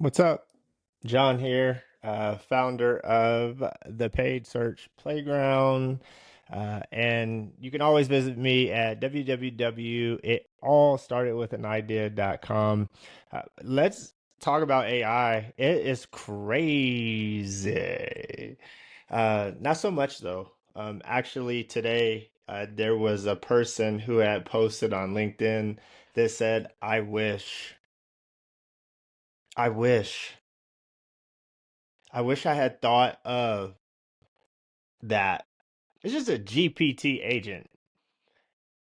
What's up? John here, founder of the Paid Search Playground. And you can always visit me at www.itallstartedwithanidea.com. Let's talk about AI. It is crazy. Not so much though. Actually, today there was a person who had posted on LinkedIn that said, I wish. I wish I had thought of that. It's just a GPT agent.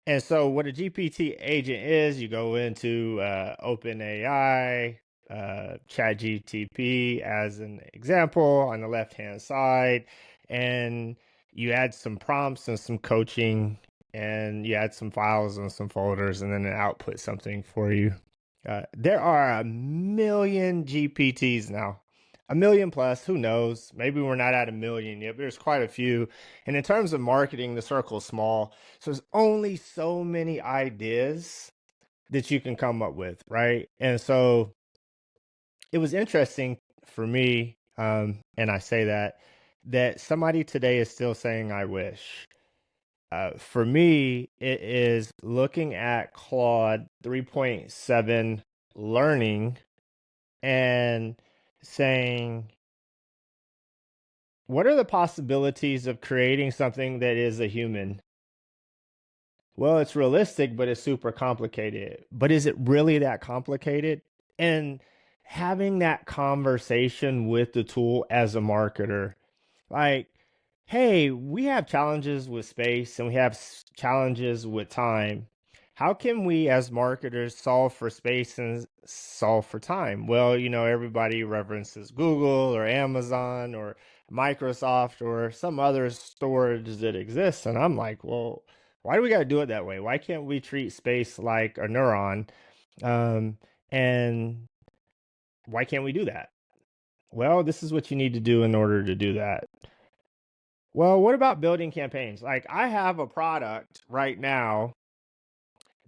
And so, what a GPT agent is, you go into OpenAI, ChatGPT as an example on the left hand side, and you add some prompts and some coaching, and you add some files and some folders, and then it outputs something for you. There are a million GPTs now. A million plus, who knows? Maybe we're not at a million yet, but there's quite a few. And in terms of marketing, the circle's small. So there's only so many ideas that you can come up with, right? And so it was interesting for me, and I say that somebody today is still saying, I wish. For me, it is looking at Claude 3.7 learning and saying, what are the possibilities of creating something that is a human? Well, it's realistic, but it's super complicated. But is it really that complicated? And having that conversation with the tool as a marketer, like, hey, we have challenges with space and we have challenges with time. How can we as marketers solve for space and solve for time? Well, everybody references Google or Amazon or Microsoft or some other storage that exists. And I'm like, well, why do we got to do it that way? Why can't we treat space like a neuron? Um, and why can't we do that? Well, this is what you need to do in order to do that. Well, what about building campaigns? Like, I have a product right now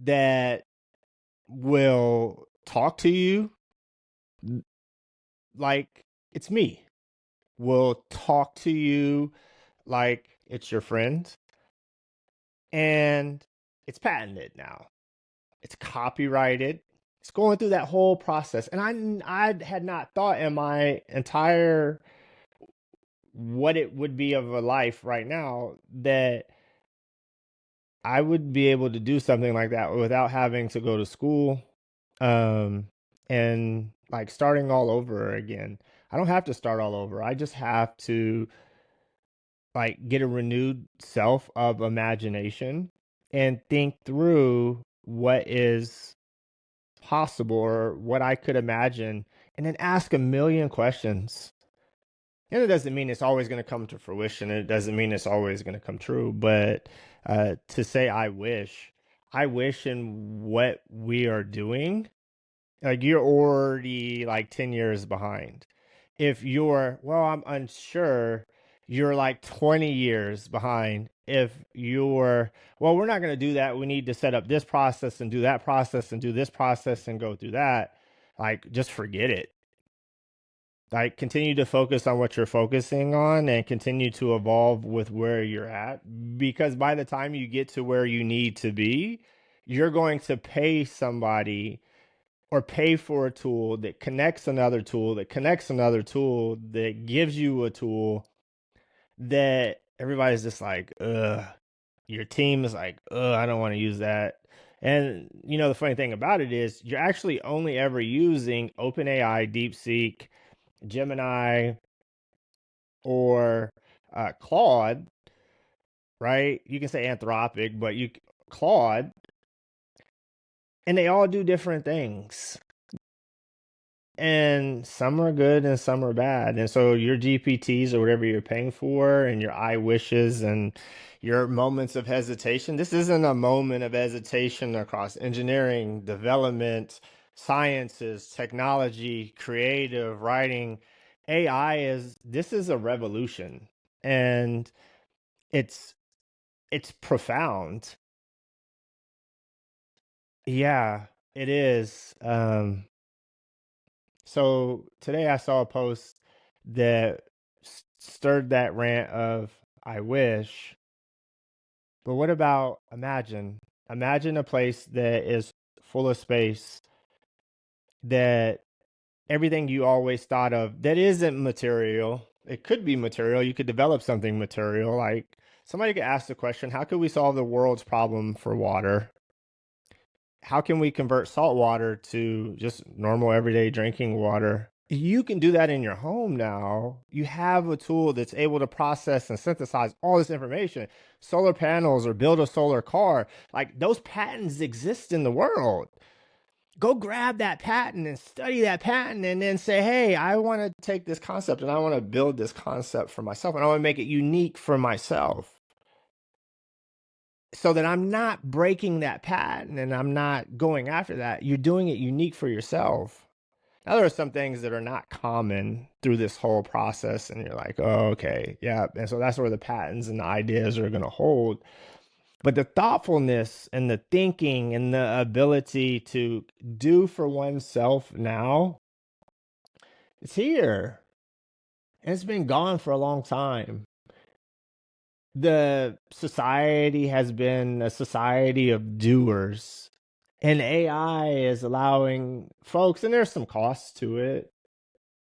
that will talk to you like it's me, will talk to you like it's your friend, and it's patented now. It's copyrighted. It's going through that whole process. And I had not thought in my entire what it would be of a life right now that I would be able to do something like that without having to go to school, um, and like starting all over again. I don't have to start all over. I just have to like get a renewed self of imagination and think through what is possible or what I could imagine, and then ask a million questions. And it doesn't mean it's always going to come to fruition. It doesn't mean it's always going to come true. But to say, I wish in what we are doing, like you're already like 10 years behind. If you're, well, I'm unsure, you're like 20 years behind. If you're, well, we're not going to do that. We need to set up this process and do that process and do this process and go through that. Like, just forget it. Like, continue to focus on what you're focusing on and continue to evolve with where you're at. Because by the time you get to where you need to be, you're going to pay somebody or pay for a tool that connects another tool that connects another tool that gives you a tool that everybody's just like, ugh. Your team is like, ugh, I don't want to use that. And the funny thing about it is you're actually only ever using OpenAI, DeepSeek, Gemini, or Claude, right? You can say Anthropic, but you Claude, and they all do different things. And some are good and some are bad. And so your GPTs or whatever you're paying for and your I wishes and your moments of hesitation, this isn't a moment of hesitation across engineering, development, sciences, technology, creative, writing. This is a revolution. And it's it's profound. Yeah, it is. So today I saw a post that stirred that rant of I wish, but what about imagine a place that is full of space, that everything you always thought of that isn't material. It could be material. You could develop something material. Like somebody could ask the question, how could we solve the world's problem for water? How can we convert salt water to just normal everyday drinking water? You can do that in your home now. You have a tool that's able to process and synthesize all this information. Solar panels or build a solar car. Like those patents exist in the world. Go grab that patent and study that patent and then say, hey, I want to take this concept and I want to build this concept for myself and I want to make it unique for myself so that I'm not breaking that patent and I'm not going after that. You're doing it unique for yourself. Now, there are some things that are not common through this whole process, and you're like, oh, okay, yeah. And so that's where the patents and the ideas are going to hold. But the thoughtfulness and the thinking and the ability to do for oneself now, it's here. And it's been gone for a long time. The society has been a society of doers. And AI is allowing folks, and there's some costs to it,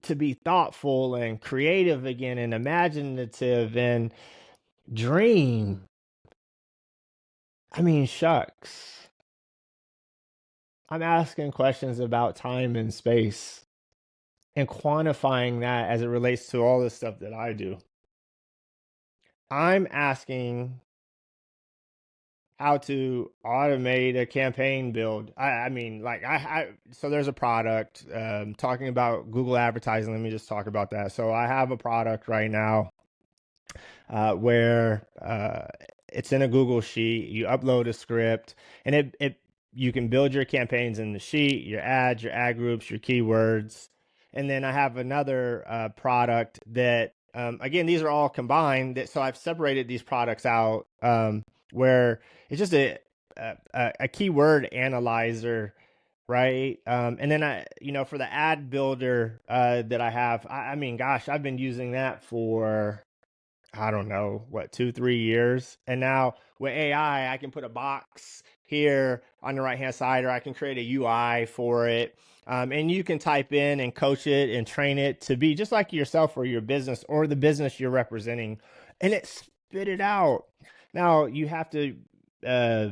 to be thoughtful and creative again and imaginative and dream. I mean, shucks. I'm asking questions about time and space and quantifying that as it relates to all the stuff that I do. I'm asking how to automate a campaign build. I mean, like so there's a product talking about Google advertising. Let me just talk about that. So I have a product right now where it's in a Google sheet. You upload a script, and it you can build your campaigns in the sheet, your ad groups, your keywords, and then I have another product that again, these are all combined. So I've separated these products out where it's just a keyword analyzer, right? And then for the ad builder that I have, I mean, gosh, I've been using that for I don't know, what, 2, 3 years. And now with AI, I can put a box here on the right hand side, or I can create a UI for it. And you can type in and coach it and train it to be just like yourself or your business or the business you're representing. And it spit it out. Now you have to, uh,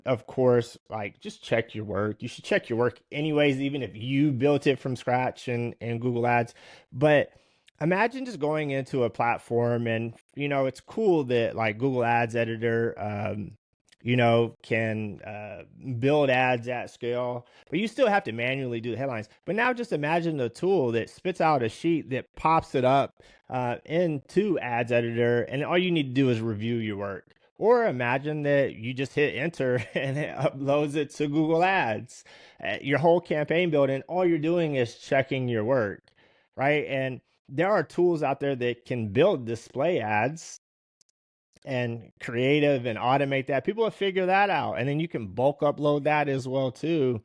of course, like just check your work. You should check your work anyways, even if you built it from scratch in Google Ads. But imagine just going into a platform and it's cool that like Google Ads editor can build ads at scale, but you still have to manually do the headlines. But now just imagine a tool that spits out a sheet that pops it up into ads editor, and all you need to do is review your work. Or imagine that you just hit enter and it uploads it to Google Ads. Your whole campaign building, all you're doing is checking your work, right? And there are tools out there that can build display ads and creative and automate that. People have figured that out, and then you can bulk upload that as well too.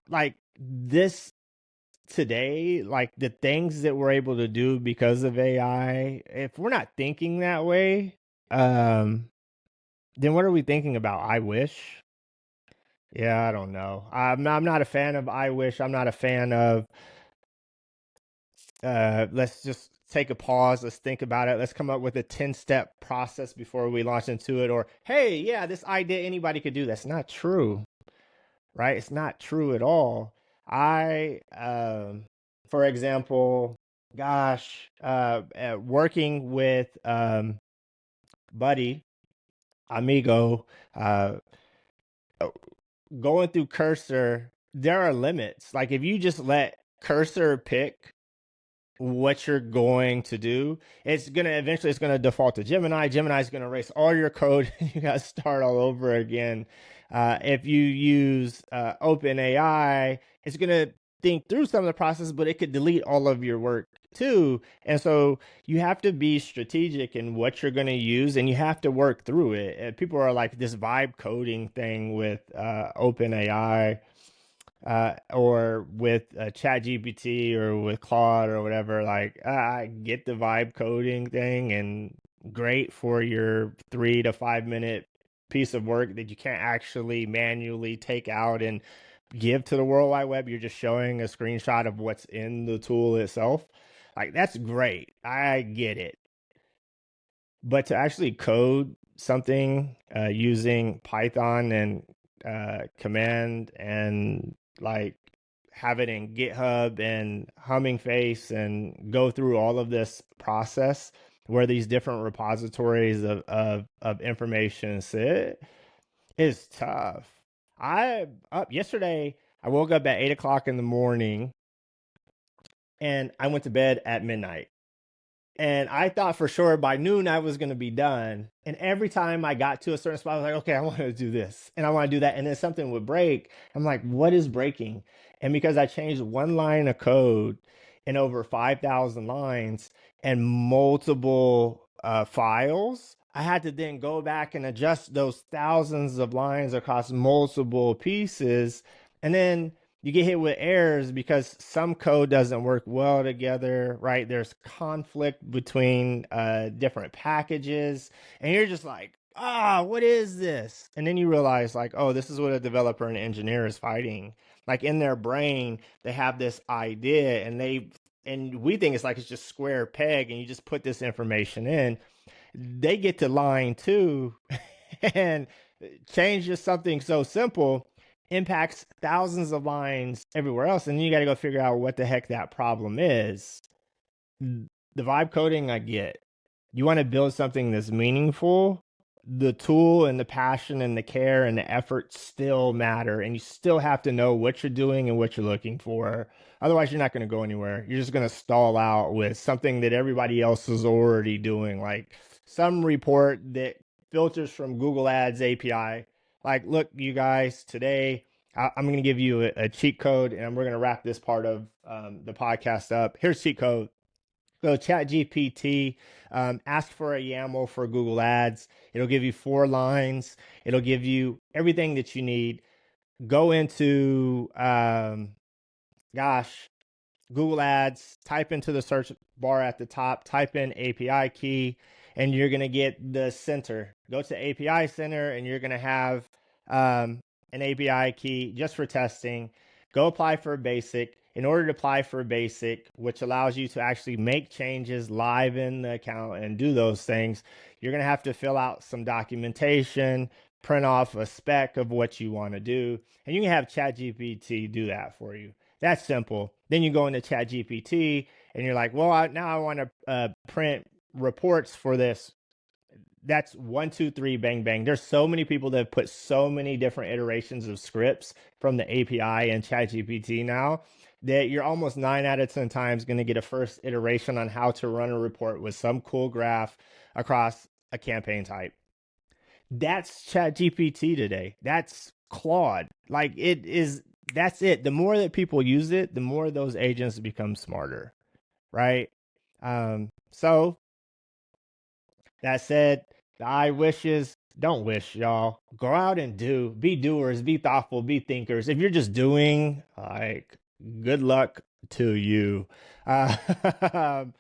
Like this today, like the things that we're able to do because of AI, if we're not thinking that way, then what are we thinking about? I wish. Yeah, I don't know. I'm not a fan of I wish. I'm not a fan of let's just take a pause. Let's think about it. Let's come up with a 10-step process before we launch into it. Or, hey, yeah, this idea anybody could do. That's not true, right? It's not true at all. For example, gosh, working with buddy, amigo, going through Cursor, there are limits. Like if you just let Cursor pick what you're going to do, it's gonna default to Gemini. Gemini is gonna erase all your code. You gotta start all over again. If you use OpenAI, it's gonna think through some of the process, but it could delete all of your work too. And so you have to be strategic in what you're going to use, and you have to work through it. People are like this vibe coding thing with OpenAI. or with ChatGPT or with Claude or whatever. Like, I get the vibe coding thing, and great for your 3 to 5 minute piece of work that you can't actually manually take out and give to the World Wide Web. You're just showing a screenshot of what's in the tool itself. Like, that's great. I get it. But to actually code something using Python and command, and like have it in GitHub and Humming Face and go through all of this process where these different repositories of information sit is tough. I up yesterday, I woke up at 8 o'clock in the morning and I went to bed at midnight. And I thought for sure by noon I was going to be done. And every time I got to a certain spot, I was like, okay, I want to do this and I want to do that. And then something would break. I'm like, what is breaking? And because I changed one line of code in over 5,000 lines and multiple files, I had to then go back and adjust those thousands of lines across multiple pieces. And then you get hit with errors because some code doesn't work well together, right? There's conflict between different packages, and you're just like, what is this? And then you realize, like, oh, this is what a developer and engineer is fighting. Like, in their brain, they have this idea, and we think it's like it's just square peg, and you just put this information in. They get to line two and change just something so simple impacts thousands of lines everywhere else, and then you got to go figure out what the heck that problem is. The vibe coding, I get. You want to build something that's meaningful. The tool and the passion and the care and the effort still matter, and you still have to know what you're doing and what you're looking for. Otherwise, you're not going to go anywhere. You're just going to stall out with something that everybody else is already doing, like some report that filters from Google Ads API. Like, look, you guys, today I'm going to give you a cheat code, and we're going to wrap this part of the podcast up. Here's cheat code. Go ChatGPT, ask for a YAML for Google Ads. It'll give you 4 lines. It'll give you everything that you need. Go into, Google Ads, type into the search bar at the top, type in API key, and you're going to get the center. Go to API center, and you're going to have an API key just for testing. Go apply for a basic. In order to apply for a basic, which allows you to actually make changes live in the account and do those things, you're going to have to fill out some documentation, print off a spec of what you want to do, and you can have ChatGPT do that for you. That's simple. Then you go into ChatGPT and you're like, well, now I want to print reports for this. That's 1, 2, 3, bang, bang. There's so many people that have put so many different iterations of scripts from the API and ChatGPT now that you're almost 9 out of 10 times going to get a first iteration on how to run a report with some cool graph across a campaign type. That's ChatGPT today. That's Claude. Like, it is, that's it. The more that people use it, the more those agents become smarter, right? So that said, the I wishes, don't wish, y'all. Go out and do. Be doers, be thoughtful, be thinkers. If you're just doing, like, good luck to you. Couple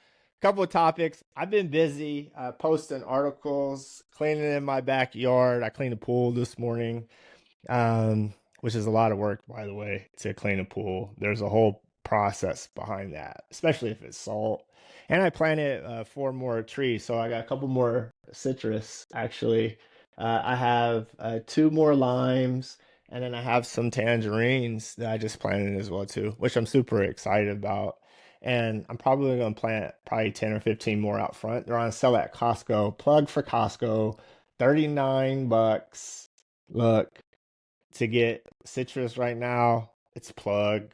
of topics. I've been busy posting articles, cleaning in my backyard. I cleaned a pool this morning, which is a lot of work, by the way, to clean a pool. There's a whole process behind that, especially if it's salt. And I planted 4 more trees, so I got a couple more citrus actually. I have 2 more limes, and then I have some tangerines that I just planted as well too, which I'm super excited about. And I'm probably going to plant probably 10 or 15 more out front. They're on sale at Costco. Plug for Costco, 39 bucks. Look, to get citrus right now, it's plug.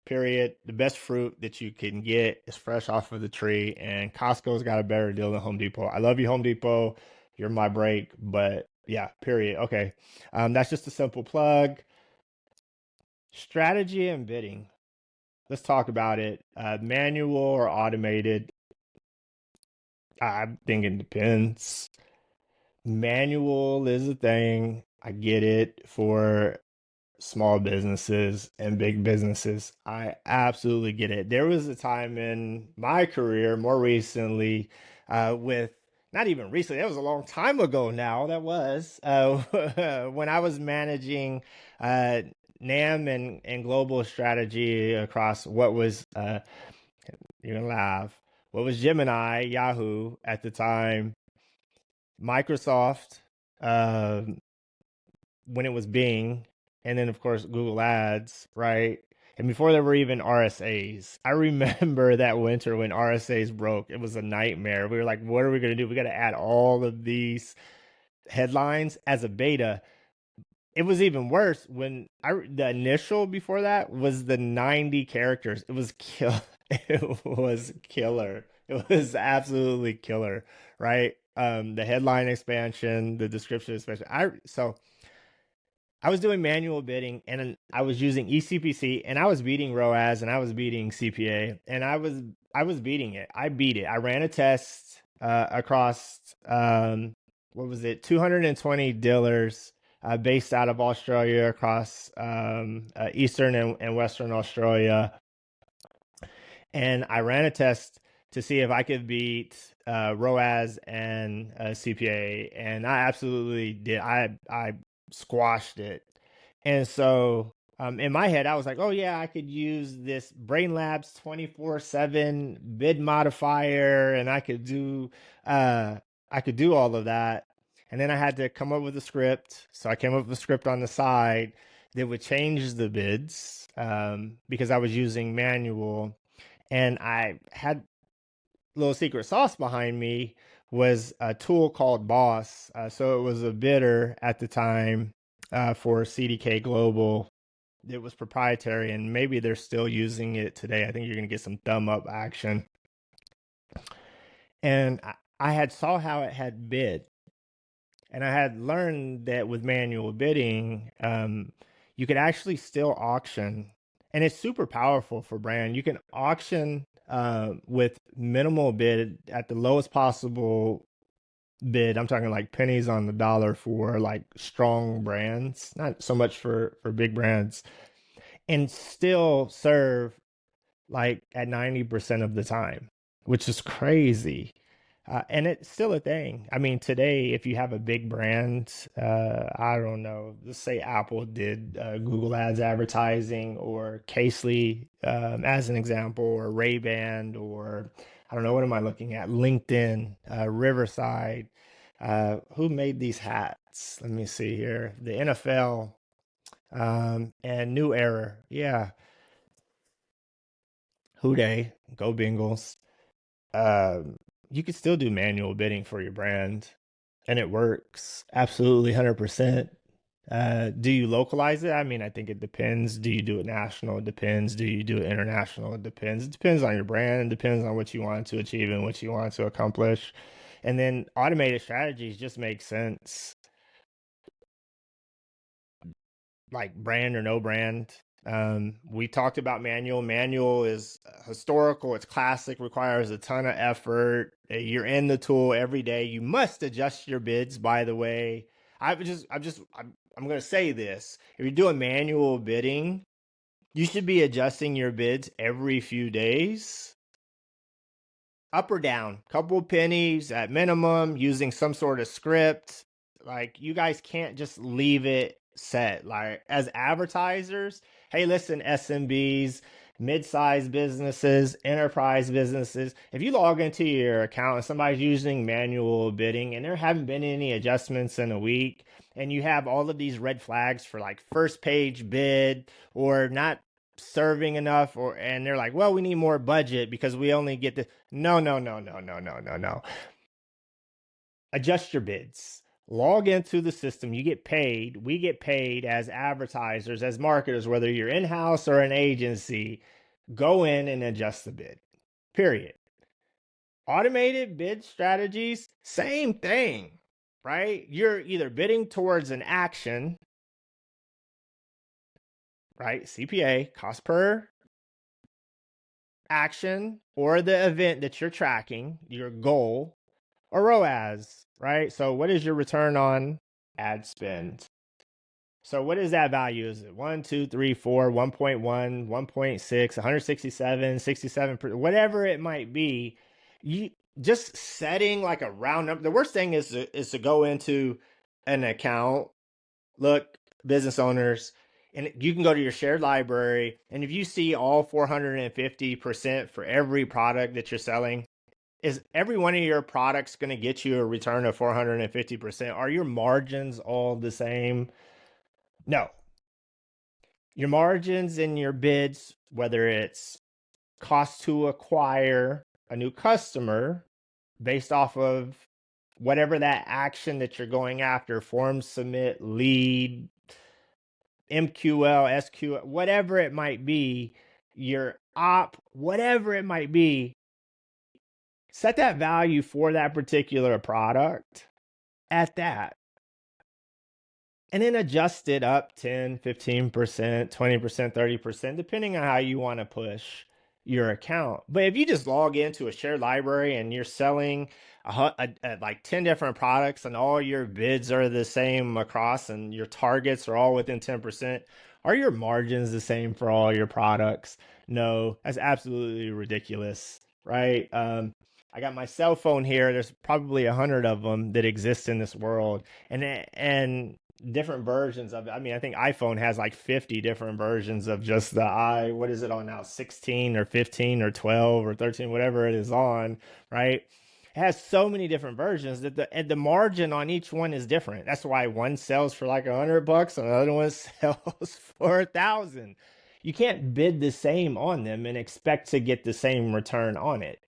Period. The best fruit that you can get is fresh off of the tree, and Costco's got a better deal than Home Depot. I love you, Home Depot. You're my break, but yeah, period. Okay. That's just a simple plug. Strategy and bidding. Let's talk about it. Manual or automated? I think it depends. Manual is a thing. I get it for small businesses and big businesses. I absolutely get it. There was a time in my career, more recently, with not even recently, that was a long time ago now. That was when I was managing NAM and global strategy across what was, you're gonna laugh, what was Gemini, Yahoo at the time, Microsoft, uh, when it was Bing, and then of course Google Ads, right? And before there were even RSAs, I remember that winter when RSAs broke. It was a nightmare. We were like, what are we going to do? We got to add all of these headlines as a beta. It was even worse when the initial before that was the 90 characters. It was kill. It was killer. It was absolutely killer, right? The headline expansion, the description expansion. I was doing manual bidding and I was using eCPC and I was beating ROAS and I was beating CPA and I was beating it. I beat it. I ran a test across what was it, 220 dealers based out of Australia across Eastern and Western Australia, and I ran a test to see if I could beat ROAS and CPA, and I absolutely did. I squashed it, and so in my head, I was like, "Oh yeah, I could use this Brain Labs 24/7 bid modifier, and uh, I could do all of that." And then I had to come up with a script, so I came up with a script on the side that would change the bids because I was using manual, and I had a little secret sauce behind me was a tool called Boss. So it was a bidder at the time for CDK Global. It was proprietary, and maybe they're still using it today. I think you're going to get some thumb up action. And I had saw how it had bid, and I had learned that with manual bidding, you could actually still auction, and it's super powerful for brand. You can auction with minimal bid at the lowest possible bid. I'm talking like pennies on the dollar for like strong brands, not so much for big brands, and still serve like at 90% of the time, which is crazy. And it's still a thing. I mean, today, if you have a big brand, I don't know, let's say Apple did Google Ads advertising, or Casely, as an example, or Ray-Ban, or I don't know, what am I looking at? LinkedIn, Riverside. Who made these hats? Let me see here. The NFL and New Era. Yeah. Who Dey, go Bengals. Um, you could still do manual bidding for your brand, and it works absolutely 100%. Do you localize it? I mean, I think it depends. Do you do it national? It depends. Do you do it international? It depends. It depends on your brand. It depends on what you want to achieve and what you want to accomplish. And then automated strategies just make sense, like brand or no brand. We talked about manual. Manual is historical, it's classic, requires a ton of effort. You're in the tool every day. You must adjust your bids, by the way. I'm going to say this. If you're doing manual bidding, you should be adjusting your bids every few days, up or down, couple pennies at minimum, using some sort of script. Like, you guys can't just leave it set. Like, as advertisers, hey, listen, SMBs, mid-sized businesses, enterprise businesses, if you log into your account and somebody's using manual bidding and there haven't been any adjustments in a week, and you have all of these red flags for like first page bid or not serving enough, or and they're like, well, we need more budget because we only get the no, no, no, no, no, no, no, no. Adjust your bids. Log into the system. You get paid. We get paid as advertisers, as marketers, whether you're in-house or an agency. Go in and adjust the bid. Period. Automated bid strategies, same thing, right? You're either bidding towards an action, right? CPA, cost per action, or the event that you're tracking, your goal, or ROAS, right? So what is your return on ad spend? So what is that value? Is it 1, 2, 3, 4, 1.1, 1.6, 167, 67%, whatever it might be? You just setting like a round number. The worst thing is to go into an account, look, business owners, and you can go to your shared library, and if you see all 450% for every product that you're selling, is every one of your products going to get you a return of 450%? Are your margins all the same? No. Your margins in your bids, whether it's cost to acquire a new customer based off of whatever that action that you're going after, form, submit, lead, MQL, SQL, whatever it might be, your op, whatever it might be, set that value for that particular product at that. And then adjust it up 10, 15%, 20%, 30%, depending on how you want to push your account. But if you just log into a shared library and you're selling like 10 different products and all your bids are the same across and your targets are all within 10%, are your margins the same for all your products? No, that's absolutely ridiculous, right? I got my cell phone here. There's probably 100 of them that exist in this world, and different versions of it. I mean, I think iPhone has like 50 different versions of just what is it on now? 16 or 15 or 12 or 13, whatever it is on, right? It has so many different versions that the margin on each one is different. That's why one sells for like $100 and another one sells for 1,000. You can't bid the same on them and expect to get the same return on it.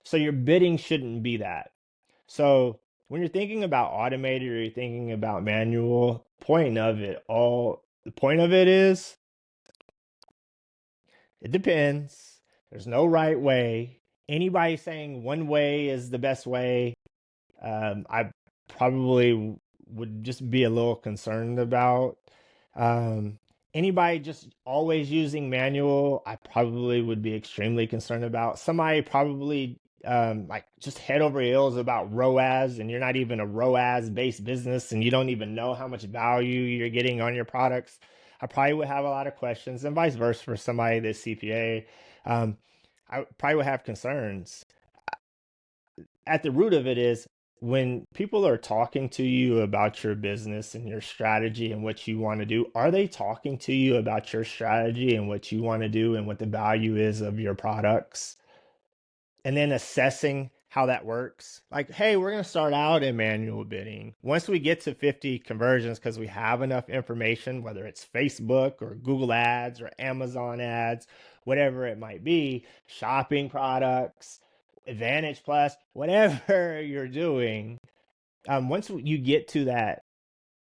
So your bidding shouldn't be that. So when you're thinking about automated or you're thinking about manual, the point of it is it depends. There's no right way. Anybody saying one way is the best way, I probably would just be a little concerned about. Um, Anybody just always using manual, I probably would be extremely concerned about. Somebody probably like just head over heels about ROAS, and you're not even a ROAS based business, and you don't even know how much value you're getting on your products. I probably would have a lot of questions, and vice versa for somebody that's CPA. Um, I probably would have concerns. At the root of it is when people are talking to you about your business and your strategy and what you want to do, are they talking to you about your strategy and what you want to do and what the value is of your products? And then assessing how that works. Like, hey, we're going to start out in manual bidding. Once we get to 50 conversions, because we have enough information, whether it's Facebook or Google ads or Amazon ads, whatever it might be, shopping products, Advantage Plus, whatever you're doing, once you get to that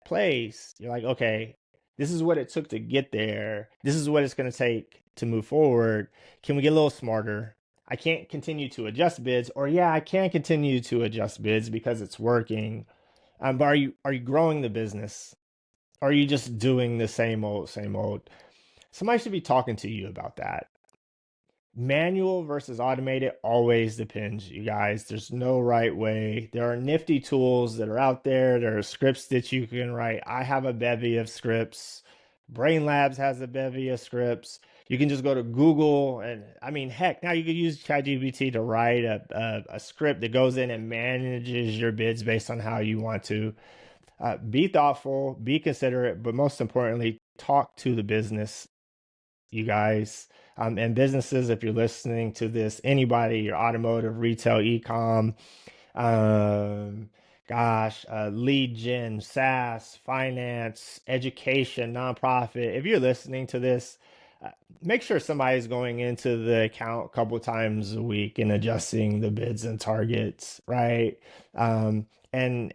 place, you're like, okay, this is what it took to get there. This is what it's going to take to move forward. Can we get a little smarter? I can't continue to adjust bids, or yeah, I can continue to adjust bids because it's working. But are you growing the business? Or are you just doing the same old, same old? Somebody should be talking to you about that. Manual versus automated always depends, you guys. There's no right way. There are nifty tools that are out there. There are scripts that you can write. I have a bevy of scripts. Brain Labs has a bevy of scripts. You can just go to Google, and I mean, heck, now you could use ChatGPT to write a script that goes in and manages your bids based on how you want to. Be thoughtful, be considerate, but most importantly, talk to the business, you guys. And businesses, if you're listening to this, anybody, your automotive, retail, e-com, lead gen, SaaS, finance, education, nonprofit. If you're listening to this, make sure somebody's going into the account a couple times a week and adjusting the bids and targets, right? And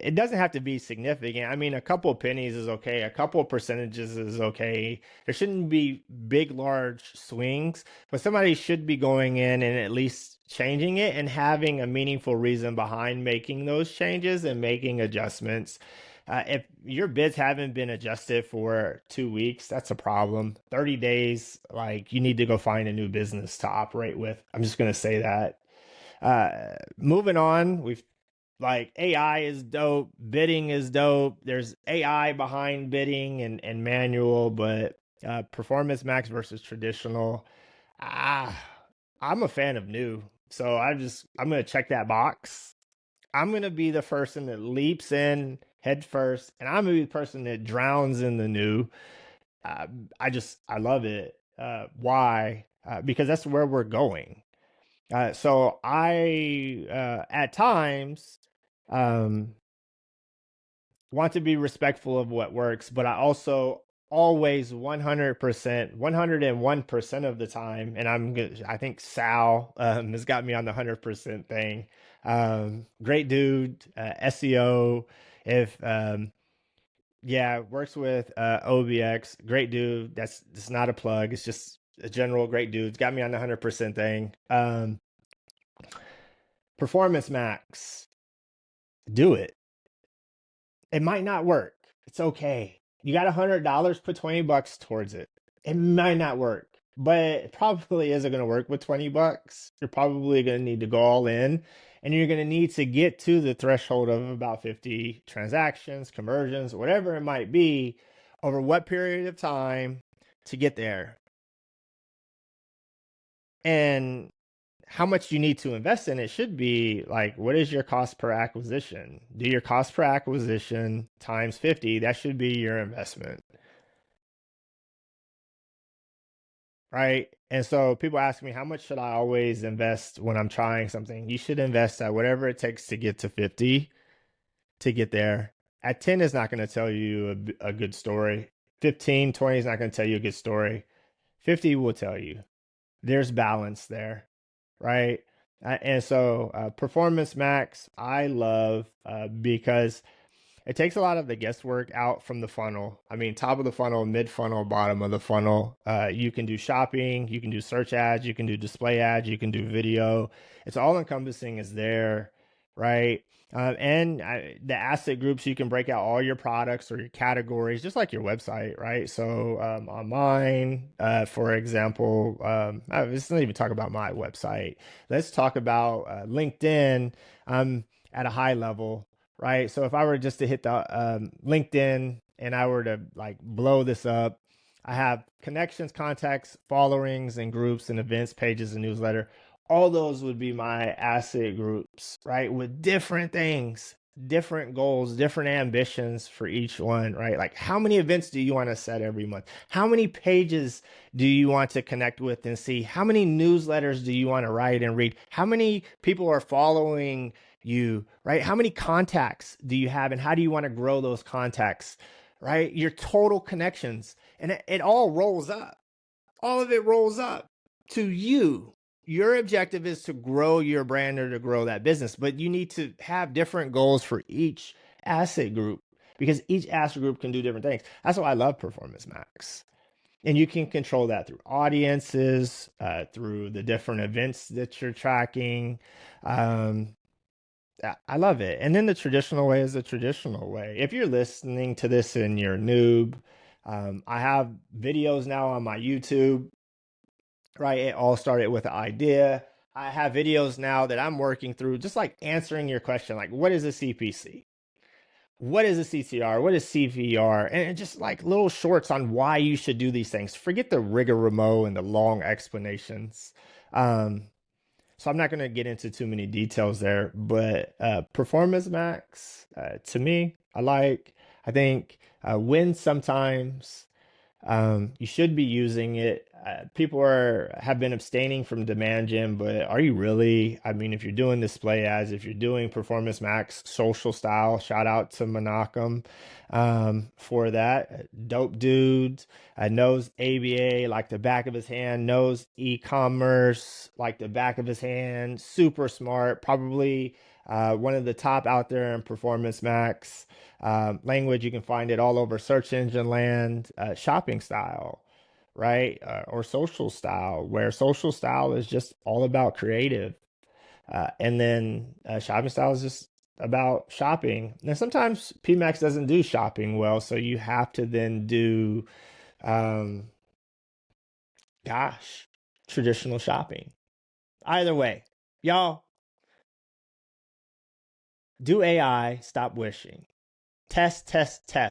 it doesn't have to be significant. I mean, a couple of pennies is okay. A couple of percentages is okay. There shouldn't be big, large swings, but somebody should be going in and at least changing it and having a meaningful reason behind making those changes and making adjustments. If your bids haven't been adjusted for 2 weeks, that's a problem. 30 days, like you need to go find a new business to operate with. I'm just going to say that. Moving on, we've Like AI is dope, bidding is dope. There's AI behind bidding and manual, but performance max versus traditional. Ah, I'm a fan of new. So I'm gonna check that box. I'm gonna be the person that leaps in head first, and I'm gonna be the person that drowns in the new. Uh, I love it. Why? Because that's where we're going. So I at times um, want to be respectful of what works, but I also always 100%, 101% of the time, and I think Sal has got me on the 100% thing. Great dude, SEO. If Yeah, works with OBX, great dude. That's not a plug. It's just a general great dude. It's got me on the 100% thing. Performance Max, do it. It might not work. It's okay. You got $100, put $20 towards it. It might not work, but it probably isn't going to work with $20. You're probably going to need to go all in, and you're going to need to get to the threshold of about 50 transactions, conversions, whatever it might be, over what period of time to get there. And how much you need to invest in it should be like, what is your cost per acquisition? Do your cost per acquisition times 50. That should be your investment, right? And so people ask me, how much should I always invest when I'm trying something? You should invest at whatever it takes to get to 50 to get there. At 10 is not going to tell you a good story. 15, 20 is not going to tell you a good story. 50 will tell you. There's balance there, right? And so Performance Max, I love because it takes a lot of the guesswork out from the funnel. I mean, top of the funnel, mid funnel, bottom of the funnel. You can do shopping, you can do search ads, you can do display ads, you can do video. It's all encompassing is there, right? The asset groups, you can break out all your products or your categories, just like your website, right? So on mine, for example, let's not even talk about my website. Let's talk about LinkedIn at a high level, right? So if I were just to hit the LinkedIn and I were to like blow this up, I have connections, contacts, followings, and groups and events, pages, and newsletter. All those would be my asset groups, right? With different things, different goals, different ambitions for each one, right? Like how many events do you want to set every month? How many pages do you want to connect with and see? How many newsletters do you want to write and read? How many people are following you, right? How many contacts do you have and how do you want to grow those contacts, right? Your total connections. And it all rolls up. All of it rolls up to you. Your objective is to grow your brand or to grow that business, but you need to have different goals for each asset group because each asset group can do different things. That's why I love Performance Max. And you can control that through audiences, through the different events that you're tracking. Um, I love it. And then the traditional way is the traditional way. If you're listening to this and you're a noob, I have videos now on my YouTube, right? It all started with an idea. I have videos now that I'm working through, just like answering your question, like what is a CPC? What is a CTR? What is CVR? And just like little shorts on why you should do these things. Forget the rigmarole and the long explanations. Um, so I'm not going to get into too many details there, but Performance Max, to me, I think when sometimes you should be using it. People have been abstaining from demand gen, but are you really? I mean, if you're doing display ads, if you're doing Performance Max social style, shout out to Menachem for that. Dope dude, knows ABA like the back of his hand, knows e-commerce like the back of his hand. Super smart, probably one of the top out there in Performance Max. Language, you can find it all over search engine land. Shopping style, right? Or social style, where social style is just all about creative. And then shopping style is just about shopping. Now, sometimes PMAX doesn't do shopping well, so you have to then do, um, gosh, traditional shopping. Either way, y'all, Do AI stop wishing? Test, test, test.